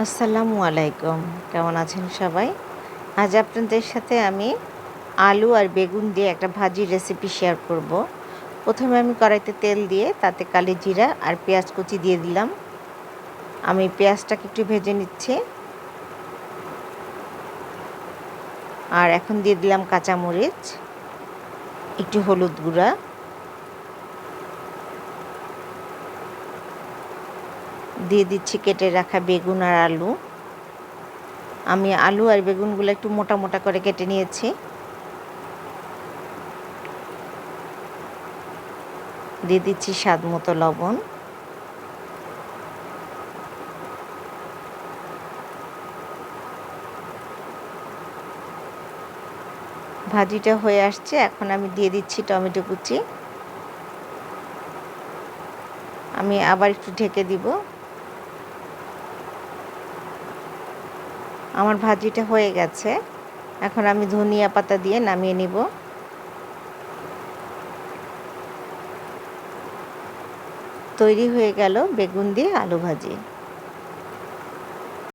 আসসালামু আলাইকুম। কেমন আছেন সবাই? আজ আপনাদের সাথে আমি আলু আর বেগুন দিয়ে একটা ভাজির রেসিপি শেয়ার করব। প্রথমে আমি কড়াইতে তেল দিয়ে তাতে কালি জিরা আর পেঁয়াজ কুচি দিয়ে দিলাম। আমি পেঁয়াজটাকে একটু ভেজে নিচ্ছি। আর এখন দিয়ে দিলাম কাঁচামরিচ, একটু হলুদ গুঁড়া, দিয়ে দিচ্ছি কেটে রাখা বেগুন আর আলু। আমি আলু আর বেগুনগুলো একটু মোটা মোটা করে কেটে নিয়েছি। দিয়ে দিচ্ছি স্বাদ মতো লবণ। ভাজিটা হয়ে আসছে, এখন আমি দিয়ে দিচ্ছি টমেটো কুচি। আমি আবার একটু ঢেকে দিব। আমার ভাজিটা হয়ে গেছে, এখন আমি ধনিয়া পাতা দিয়ে নামিয়ে নিব। তৈরি হয়ে গেল বেগুন দিয়ে আলু ভাজি।